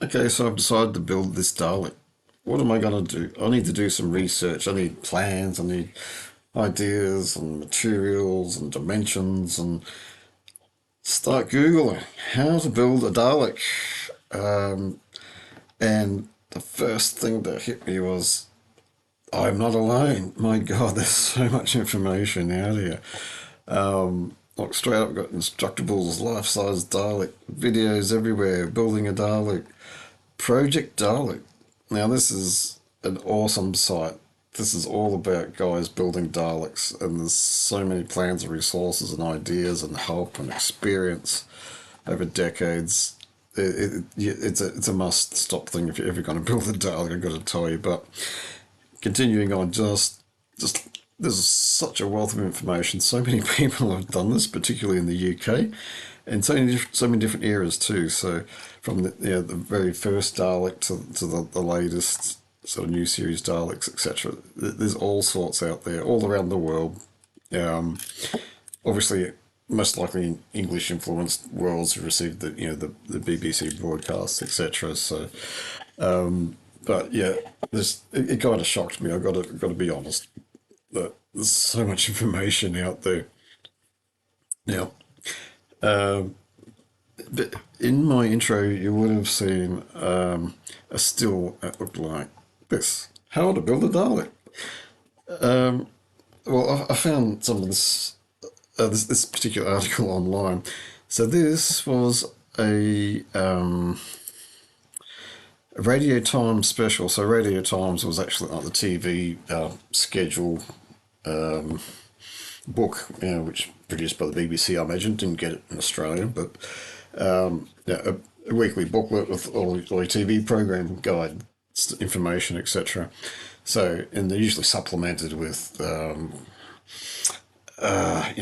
Okay, so I've decided to build this Dalek. What am I going to do? I need to do some research. I need plans. I need ideas and materials and dimensions and start Googling how to build a Dalek. Um, and the first thing that hit me was I'm not alone. My God, there's so much information out here. Like straight up, got instructables, life-size Dalek, videos everywhere, building a Dalek, Project Dalek. Now this is an awesome site. This is all about guys building Daleks, and there's so many plans and resources and ideas and help and experience over decades. It's a must-stop thing if you're ever going to build a Dalek, I've got to tell you. But continuing on, just there's such a wealth of information. So many people have done this, particularly in the UK, and so many different eras too. So from the very first Dalek to the latest sort of new series Daleks, etc. There's all sorts out there, all around the world. Um, Obviously, most likely in English influenced worlds who received the BBC broadcasts, etc. So, but yeah, it kind of shocked me. I got to be honest that there's so much information out there now. Um, but in my intro, you would have seen a still that looked like this: how to build a Dalek. Um, well, I found some of this particular article online. So this was a Radio Times special. So Radio Times was actually like the TV schedule book, which produced by the BBC. I imagine didn't get it in Australia, but yeah, a weekly booklet with all your TV program guide information, etc. So, and they're usually supplemented with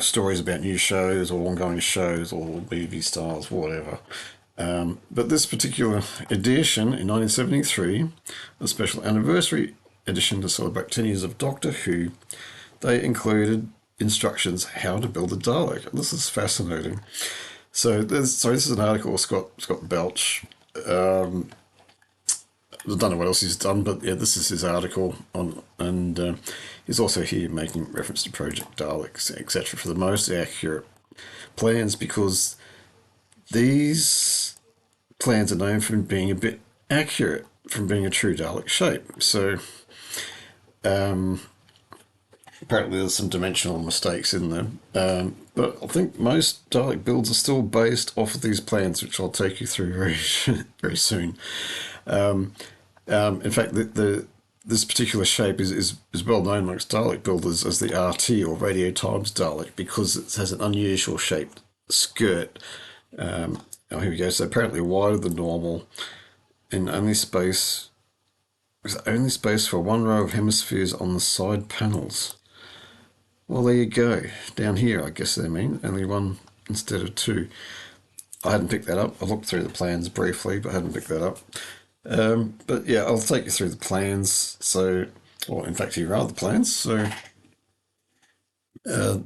stories about new shows or ongoing shows or movie stars, whatever. But this particular edition in 1973, a special anniversary edition to celebrate 10 years of Doctor Who, they included instructions how to build a Dalek. And this is fascinating. So this is an article of Scott Belch. I don't know what else he's done, but yeah, this is his article on, and he's also here making reference to Project Daleks, etc., for the most accurate plans, because these plans are known for being a bit accurate, from being a true Dalek shape. So apparently there's some dimensional mistakes in them, but I think most Dalek builds are still based off of these plans, which I'll take you through very very soon. In fact, this particular shape is well known amongst Dalek builders as the RT, or Radio Times Dalek, because it has an unusual shaped skirt. Here we go. So apparently wider than normal, and only space for one row of hemispheres on the side panels. Well, there you go. Down here, I guess they mean only one instead of two. I hadn't picked that up. I looked through the plans briefly, but I hadn't picked that up. But yeah, I'll take you through the plans. So, or in fact, here are the plans. So uh,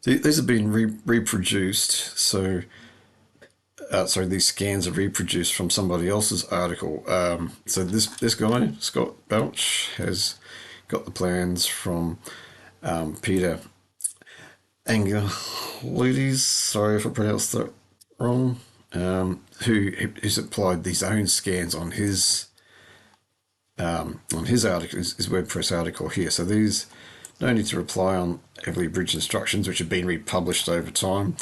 these have been reproduced. So, these scans are reproduced from somebody else's article. So this guy, Scott Belch, has got the plans from Peter Angelides. Sorry if I pronounced that wrong. Who's applied these own scans on his article, his WordPress article here. So these no need to rely on heavily abridged instructions, which have been republished over time.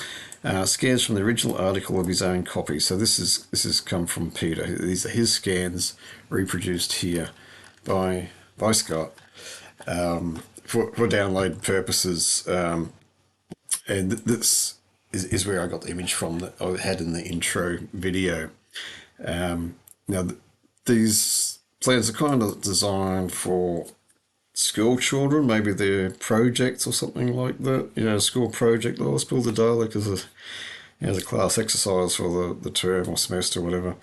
Scans from the original article of his own copy. So this is come from Peter. These are his scans reproduced here by Scott for download purposes. And this is where I got the image from that I had in the intro video. Now, these plans are kind of designed for school children, maybe they're projects or something like that. A school project. Oh, let's build a Dalek as a class exercise for the term or semester or whatever.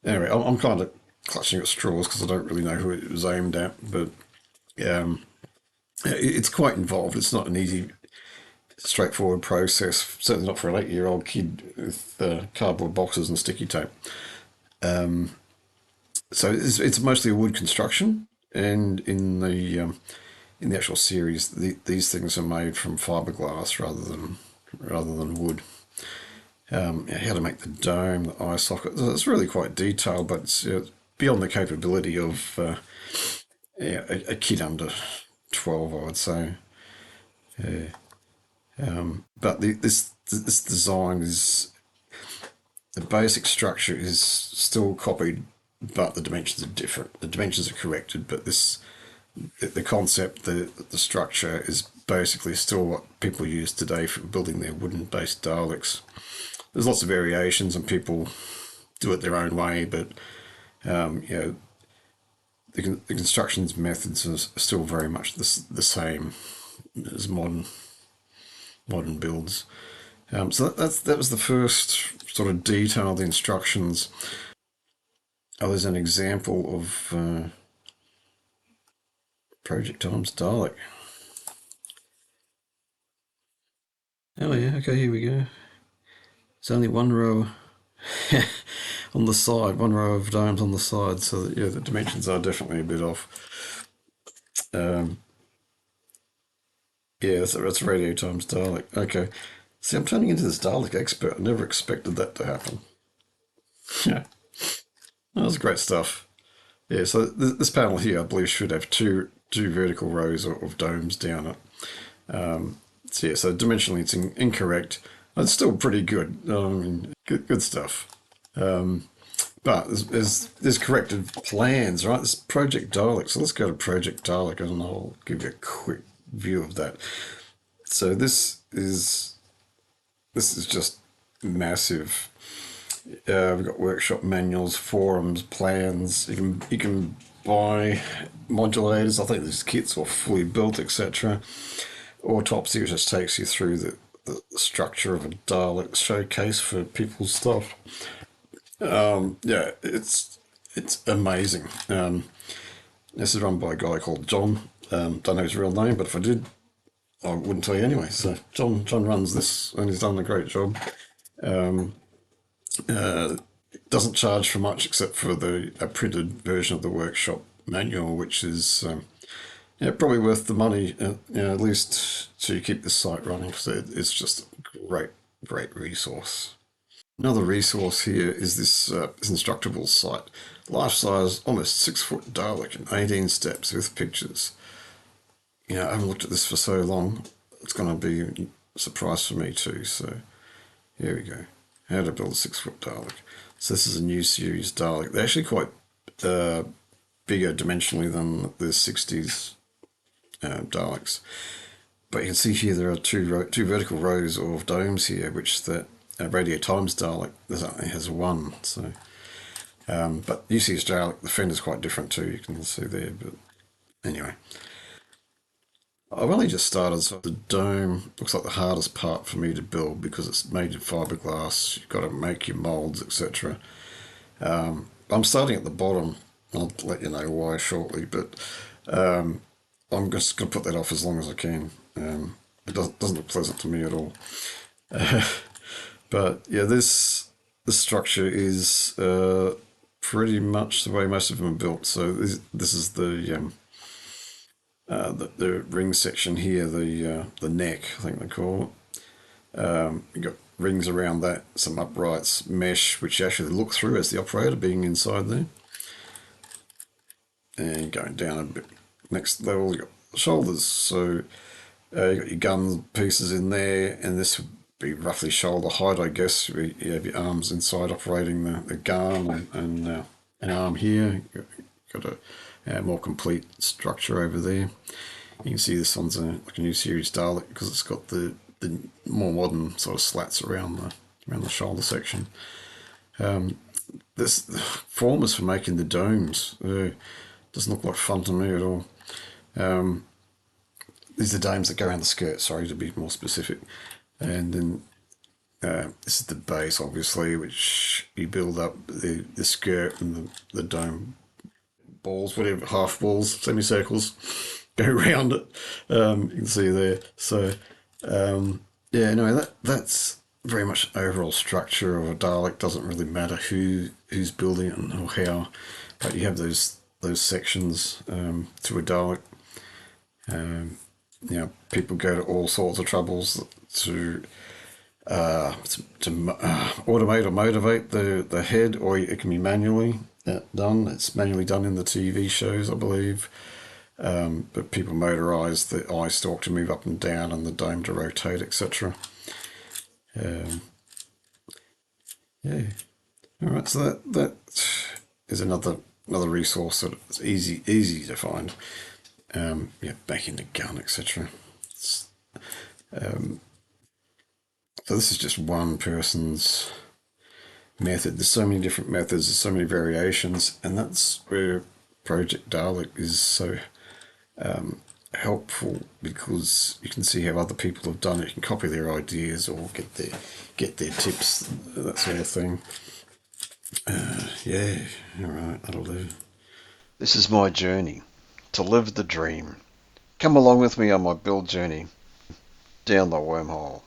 Anyway, I'm kind of clutching at straws because I don't really know who it was aimed at, but it's quite involved. It's not an easy, straightforward process, certainly not for an 8-year-old kid with cardboard boxes and sticky tape. So it's mostly a wood construction, and in the actual series, these things are made from fiberglass rather than wood. How to make the dome, the eye socket. It's really quite detailed, but it's beyond the capability of a kid under 12, I would say. But this design is the basic structure is still copied, but the dimensions are different. The dimensions are corrected, but the concept, the structure is basically still what people use today for building their wooden-based Daleks. There's lots of variations, and people do it their own way, but you know, the construction's methods are still very much the same as modern builds. So that was the first sort of detail of the instructions. Oh, there's an example of Project Times Dalek. Oh yeah, okay, here we go. It's only one row on the side, one row of domes on the side, so that, yeah, the dimensions are definitely a bit off. Um, yeah, that's Radio Times Dalek. Okay. See, I'm turning into this Dalek expert. I never expected that to happen. Yeah, that was great stuff. Yeah, so this panel here, I believe, should have two vertical rows of domes down it. So yeah, so dimensionally it's incorrect. It's still pretty good. I mean, good stuff. But there's corrected plans, right? This Project Dalek. So let's go to Project Dalek, and I'll give you a quick view of that. So this is just massive. We've got workshop manuals, forums, plans. You can buy modulators. I think these kits are fully built, etc. Autopsy, which just takes you through the structure of a Dalek showcase for people's stuff. Yeah, it's amazing. This is run by a guy called John. Don't know his real name, but if I did, I wouldn't tell you anyway. So John runs this, and he's done a great job. Doesn't charge for much except for a printed version of the workshop manual, which is yeah, probably worth the money, at least to keep the site running, because it's just a great resource. Another resource here is this Instructable site. Life-size, almost 6 foot Dalek in 18 steps with pictures. I haven't looked at this for so long. It's going to be a surprise for me too. So here we go. How to build a 6 foot Dalek. So this is a new series Dalek. They're actually quite bigger dimensionally than the 60s Daleks. But you can see here there are two vertical rows of domes here, which the Radio Times Dalek only has one. So, but UC's Dalek, the fender's quite different too. You can see there. But anyway, I've only just started, so the dome looks like the hardest part for me to build because it's made of fiberglass. You've got to make your molds, etc. I'm starting at the bottom. I'll let you know why shortly, but I'm just going to put that off as long as I can. It doesn't look pleasant to me at all. But yeah, this structure is pretty much the way most of them are built. So this is the ring section here, the neck, I think they call it. You've got rings around that, some uprights, mesh, which you actually look through as the operator being inside there. And going down a bit, next level, you've got shoulders. So you've got your gun pieces in there, and this would be roughly shoulder height, I guess. You have your arms inside operating the gun, and an arm here. You've got a more complete structure over there. You can see this one's like a new series Dalek because it's got the more modern sort of slats around the shoulder section. This formers for making the domes doesn't look like fun to me at all. These are domes that go around the skirt, sorry, to be more specific. And then this is the base, obviously, which you build up the skirt and the dome balls, whatever, half balls, semicircles, go around it. You can see there. So yeah, anyway, that's very much overall structure of a Dalek. Doesn't really matter who's building it and or how, but you have those sections to a Dalek. People go to all sorts of troubles to automate or motivate the head, or it can be manually done. It's manually done in the TV shows, I believe. But people motorise the eye stalk to move up and down and the dome to rotate, etc. Yeah. All right. So that is another resource that it's easy to find. Back in the gun, etc. So this is just one person's method. There's so many different methods, there's so many variations, and that's where Project Dalek is so helpful, because you can see how other people have done it. You can copy their ideas or get their tips, that sort of thing. Yeah, all right, that'll do. This is my journey to live the dream. Come along with me on my build journey down the wormhole.